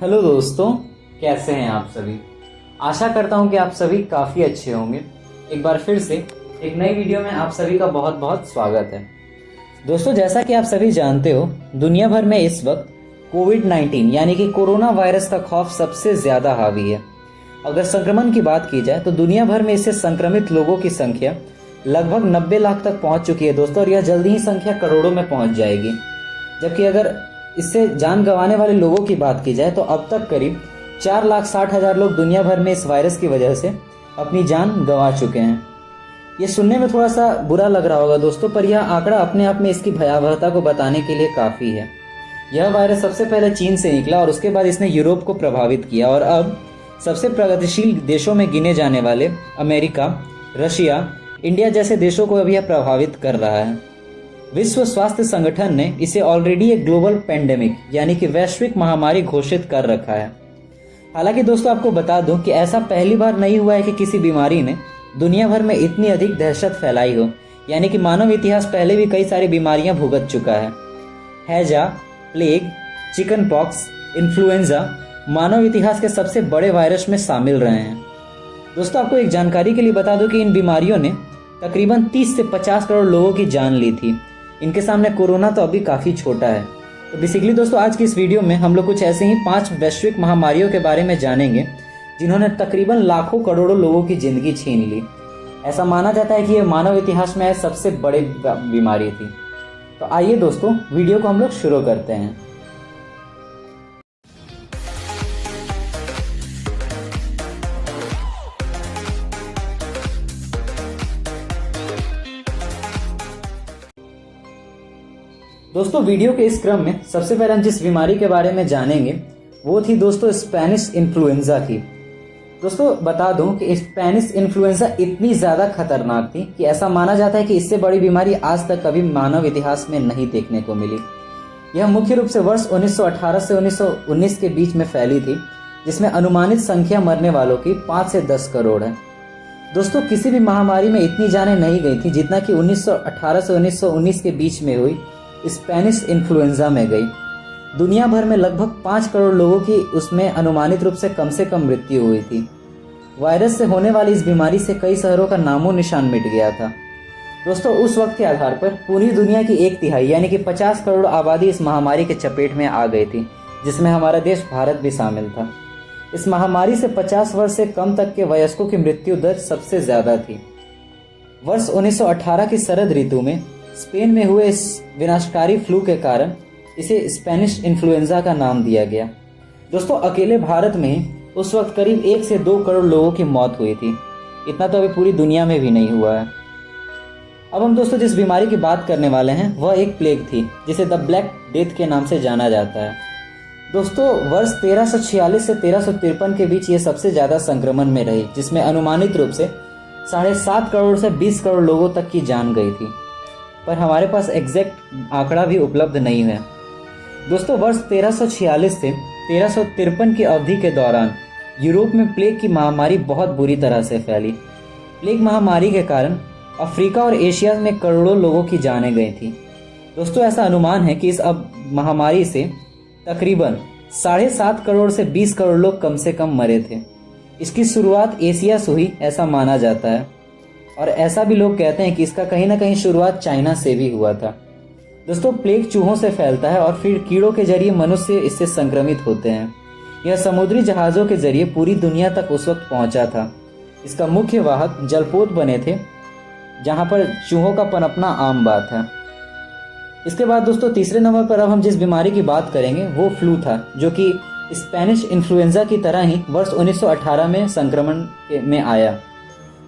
Hello दोस्तों, कैसे हैं आप सभी। आशा करता हूं कि आप सभी काफ़ी अच्छे होंगे। एक बार फिर से एक नई वीडियो में आप सभी का बहुत बहुत स्वागत है। दोस्तों, जैसा कि आप सभी जानते हो, दुनिया भर में इस वक्त कोविड-19 यानी कि कोरोना वायरस का खौफ सबसे ज़्यादा हावी है। अगर संक्रमण की बात की जाए तो दुनिया भर में इससे संक्रमित लोगों की संख्या लगभग 90 लाख तक पहुंच चुकी है दोस्तों, और यह जल्दी ही संख्या करोड़ों में पहुंच जाएगी। जबकि अगर इससे जान गंवाने वाले लोगों की बात की जाए तो अब तक करीब 4,60,000 लोग दुनिया भर में इस वायरस की वजह से अपनी जान गंवा चुके हैं। ये सुनने में थोड़ा सा बुरा लग रहा होगा दोस्तों, पर यह आंकड़ा अपने आप में इसकी भयावहता को बताने के लिए काफ़ी है। यह वायरस सबसे पहले चीन से निकला और उसके बाद इसने यूरोप को प्रभावित किया, और अब सबसे प्रगतिशील देशों में गिने जाने वाले अमेरिका, रशिया, इंडिया जैसे देशों को अब यह प्रभावित कर रहा है। विश्व स्वास्थ्य संगठन ने इसे ऑलरेडी एक ग्लोबल पेंडेमिक यानी कि वैश्विक महामारी घोषित कर रखा है। हालांकि दोस्तों, आपको बता दूं कि ऐसा पहली बार नहीं हुआ है कि किसी बीमारी ने दुनिया भर में इतनी अधिक दहशत फैलाई हो। यानी कि मानव इतिहास पहले भी कई सारी बीमारियां भुगत चुका है। हैजा, प्लेग, चिकन पॉक्स, इन्फ्लुएंजा मानव इतिहास के सबसे बड़े वायरस में शामिल रहे हैं। दोस्तों, आपको एक जानकारी के लिए बता दूं कि इन बीमारियों ने तकरीबन 30 से 50 करोड़ लोगों की जान ली थी। इनके सामने कोरोना तो अभी काफ़ी छोटा है। तो बेसिकली दोस्तों, आज की इस वीडियो में हम लोग कुछ ऐसे ही 5 वैश्विक महामारियों के बारे में जानेंगे जिन्होंने तकरीबन लाखों करोड़ों लोगों की जिंदगी छीन ली। ऐसा माना जाता है कि यह मानव इतिहास में सबसे बड़ी बीमारी थी। तो आइए दोस्तों, वीडियो को हम लोग शुरू करते हैं। दोस्तों, वीडियो के इस क्रम में सबसे पहले हम जिस बीमारी के बारे में जानेंगे वो थी दोस्तों स्पेनिश इन्फ्लुएंजा की। दोस्तों, बता दूं कि स्पेनिश इन्फ्लुएंजा इतनी ज़्यादा खतरनाक थी कि ऐसा माना जाता है कि इससे बड़ी बीमारी आज तक कभी मानव इतिहास में नहीं देखने को मिली। यह मुख्य रूप से वर्ष 1918 से 1919 के बीच में फैली थी, जिसमें अनुमानित संख्या मरने वालों की 5 से 10 करोड़ है। दोस्तों, किसी भी महामारी में इतनी जानें नहीं गई थी जितना कि 1918 से 1919 के बीच में हुई स्पेनिश इन्फ्लुएंजा में गई। दुनिया भर में लगभग 5 करोड़ लोगों की उसमें अनुमानित रूप से कम मृत्यु हुई थी। वायरस से होने वाली इस बीमारी से कई शहरों का नामो निशान मिट गया था। दोस्तों, उस वक्त के आधार पर पूरी दुनिया की 1/3 यानी कि 50 करोड़ आबादी इस महामारी के चपेट में आ गई थी, जिसमें हमारा देश भारत भी शामिल था। इस महामारी से 50 वर्ष से कम तक के वयस्कों की मृत्यु दर सबसे ज्यादा थी। वर्ष 1918 की शरद ऋतु में स्पेन में हुए इस विनाशकारी फ्लू के कारण इसे स्पेनिश इन्फ्लुएंजा का नाम दिया गया। दोस्तों, अकेले भारत में उस वक्त करीब 1 से 2 करोड़ लोगों की मौत हुई थी। इतना तो अभी पूरी दुनिया में भी नहीं हुआ है। अब हम दोस्तों जिस बीमारी की बात करने वाले हैं वह एक प्लेग थी, जिसे द ब्लैक डेथ के नाम से जाना जाता है। दोस्तों, वर्ष 1346 से 1353 के बीच ये सबसे ज़्यादा संक्रमण में रही, जिसमें अनुमानित रूप से 7.5 करोड़ से 20 करोड़ लोगों तक की जान गई थी, पर हमारे पास एग्जैक्ट आंकड़ा भी उपलब्ध नहीं है। दोस्तों, वर्ष 1346 से 1353 की अवधि के दौरान यूरोप में प्लेग की महामारी बहुत बुरी तरह से फैली। प्लेग महामारी के कारण अफ्रीका और एशिया में करोड़ों लोगों की जानें गई थी। दोस्तों, ऐसा अनुमान है कि इस महामारी से तकरीबन 7.5 करोड़ से 20 करोड़ लोग कम से कम मरे थे। इसकी शुरुआत एशिया से हुई ऐसा माना जाता है, और ऐसा भी लोग कहते हैं कि इसका कहीं ना कहीं शुरुआत चाइना से भी हुआ था। दोस्तों, प्लेग चूहों से फैलता है और फिर कीड़ों के जरिए मनुष्य इससे संक्रमित होते हैं। यह समुद्री जहाज़ों के जरिए पूरी दुनिया तक उस वक्त पहुंचा था। इसका मुख्य वाहक जलपोत बने थे, जहां पर चूहों का पनपना आम बात है। इसके बाद दोस्तों, तीसरे नंबर पर अब हम जिस बीमारी की बात करेंगे वो फ्लू था, जो कि स्पेनिश इन्फ्लुएंजा की तरह ही वर्ष 1918 में संक्रमण में आया।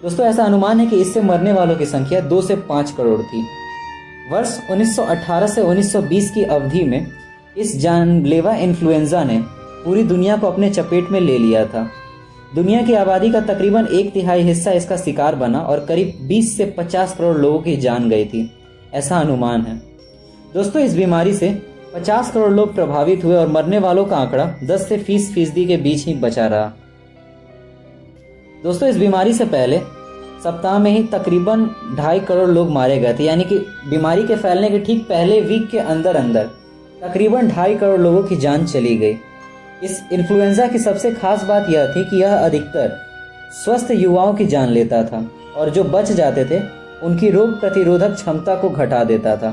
दोस्तों, ऐसा अनुमान है कि इससे मरने वालों की संख्या 2 से 5 करोड़ थी। वर्ष 1918 से 1920 की अवधि में इस जानलेवा इन्फ्लुएंजा ने पूरी दुनिया को अपने चपेट में ले लिया था। दुनिया की आबादी का तकरीबन 1/3 हिस्सा इसका शिकार बना और करीब 20 से 50 करोड़ लोगों की जान गई थी, ऐसा अनुमान है। दोस्तों, इस बीमारी से 50 करोड़ लोग प्रभावित हुए और मरने वालों का आंकड़ा 10 से 20% के बीच ही बचा रहा। दोस्तों, इस बीमारी से पहले सप्ताह में ही तकरीबन 2.5 करोड़ लोग मारे गए थे, यानी कि बीमारी के फैलने के ठीक पहले वीक के अंदर अंदर तकरीबन 2.5 करोड़ लोगों की जान चली गई। इस इन्फ्लुएंजा की सबसे खास बात यह थी कि यह अधिकतर स्वस्थ युवाओं की जान लेता था और जो बच जाते थे उनकी रोग प्रतिरोधक क्षमता को घटा देता था।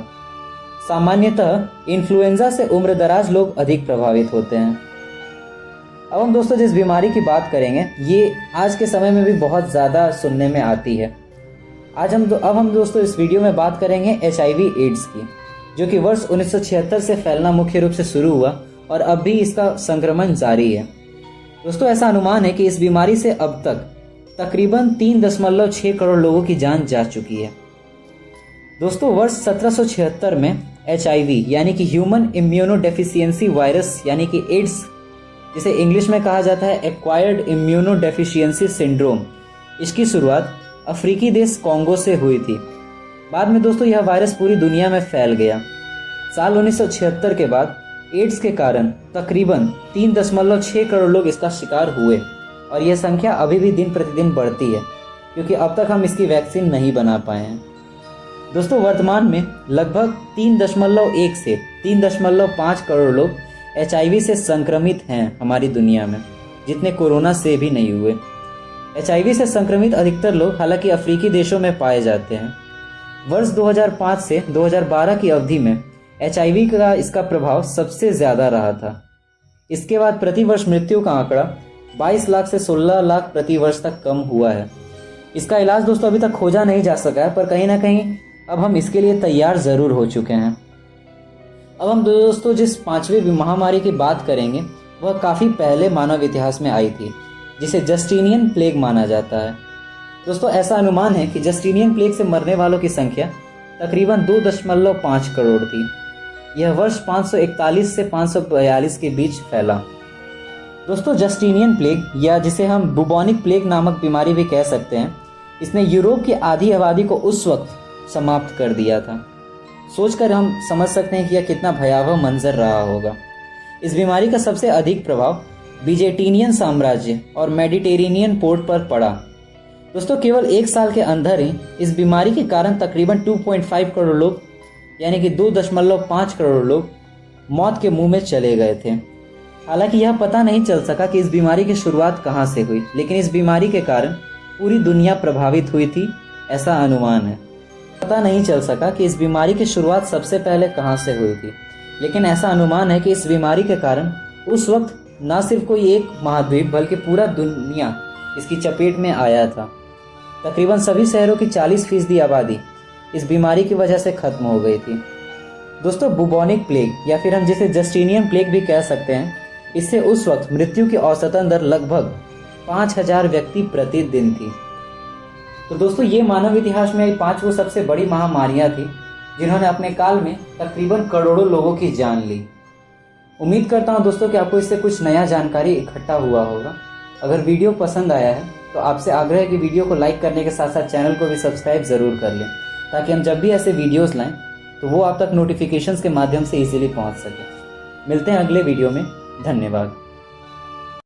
सामान्यतः इन्फ्लुएंजा से उम्रदराज लोग अधिक प्रभावित होते हैं। अब हम दोस्तों जिस बीमारी की बात करेंगे ये आज के समय में भी बहुत ज़्यादा सुनने में आती है। अब हम दोस्तों इस वीडियो में बात करेंगे HIV एड्स की, जो कि वर्ष 1976 से फैलना मुख्य रूप से शुरू हुआ और अब भी इसका संक्रमण जारी है। दोस्तों ऐसा अनुमान है कि इस बीमारी से अब तक तकरीबन 3.6 करोड़ लोगों की जान जा चुकी है। दोस्तों वर्ष 1776 में HIV यानी कि ह्यूमन इम्यूनोडेफिशिएंसी वायरस यानी कि एड्स, जिसे इंग्लिश में कहा जाता है एक्वायर्ड इम्यूनोडेफिशिएंसी सिंड्रोम, इसकी शुरुआत अफ्रीकी देश कॉन्गो से हुई थी। बाद में दोस्तों यह वायरस पूरी दुनिया में फैल गया। साल 1976 के बाद एड्स के कारण तकरीबन 3.6 करोड़ लोग इसका शिकार हुए और यह संख्या अभी भी दिन प्रतिदिन बढ़ती है क्योंकि अब तक हम इसकी वैक्सीन नहीं बना पाए हैं। दोस्तों वर्तमान में लगभग 3.1 से 3.5 करोड़ लोग HIV से संक्रमित हैं हमारी दुनिया में, जितने कोरोना से भी नहीं हुए। HIV से संक्रमित अधिकतर लोग हालांकि अफ्रीकी देशों में पाए जाते हैं। वर्ष 2005 से 2012 की अवधि में HIV का इसका प्रभाव सबसे ज़्यादा रहा था। इसके बाद प्रति वर्ष मृत्यु का आंकड़ा 22 लाख से 16 लाख प्रति वर्ष तक कम हुआ है। इसका इलाज दोस्तों अभी तक खोजा नहीं जा सका है, पर कहीं ना कहीं अब हम इसके लिए तैयार ज़रूर हो चुके हैं। अब हम दोस्तों जिस 5वीं महामारी की बात करेंगे वह काफ़ी पहले मानव इतिहास में आई थी, जिसे जस्टिनियन प्लेग माना जाता है। दोस्तों ऐसा अनुमान है कि जस्टिनियन प्लेग से मरने वालों की संख्या तकरीबन 2.5 करोड़ थी। यह वर्ष 541 से 542 के बीच फैला। दोस्तों जस्टिनियन प्लेग या जिसे हम बुबोनिक प्लेग नामक बीमारी भी कह सकते हैं, इसने यूरोप की आधी आबादी को उस वक्त समाप्त कर दिया था। सोचकर हम समझ सकते हैं कि यह कितना भयावह मंजर रहा होगा। इस बीमारी का सबसे अधिक प्रभाव बीजेटिनियन साम्राज्य और मेडिटेरेनियन पोर्ट पर पड़ा। दोस्तों केवल 1 साल के अंदर ही इस बीमारी के कारण तकरीबन 2.5 करोड़ लोग यानी कि 2.5 करोड़ लोग मौत के मुंह में चले गए थे। हालांकि यह पता नहीं चल सका कि इस बीमारी की शुरुआत कहां से हुई, लेकिन इस बीमारी के कारण पूरी दुनिया प्रभावित हुई थी, ऐसा अनुमान है। पता नहीं चल सका कि इस बीमारी की शुरुआत सबसे पहले कहां से हुई थी, लेकिन ऐसा अनुमान है कि इस बीमारी के कारण उस वक्त न सिर्फ कोई एक महाद्वीप बल्कि पूरा दुनिया इसकी चपेट में आया था। तकरीबन सभी शहरों की 40% आबादी इस बीमारी की वजह से खत्म हो गई थी। दोस्तों बुबोनिक प्लेग या फिर हम जिसे जस्टिनियन प्लेग भी कह सकते हैं, इससे उस वक्त मृत्यु की औसतन दर लगभग 5000 व्यक्ति प्रतिदिन थी। तो दोस्तों ये मानव इतिहास में 5 वो सबसे बड़ी महामारियां थी जिन्होंने अपने काल में तकरीबन करोड़ों लोगों की जान ली। उम्मीद करता हूं दोस्तों कि आपको इससे कुछ नया जानकारी इकट्ठा हुआ होगा। अगर वीडियो पसंद आया है तो आपसे आग्रह है कि वीडियो को लाइक करने के साथ साथ चैनल को भी सब्सक्राइब ज़रूर कर लें, ताकि हम जब भी ऐसे वीडियोस लाएं तो वो आप तक नोटिफिकेशंस के माध्यम से इजीली पहुंच सके। मिलते हैं अगले वीडियो में। धन्यवाद।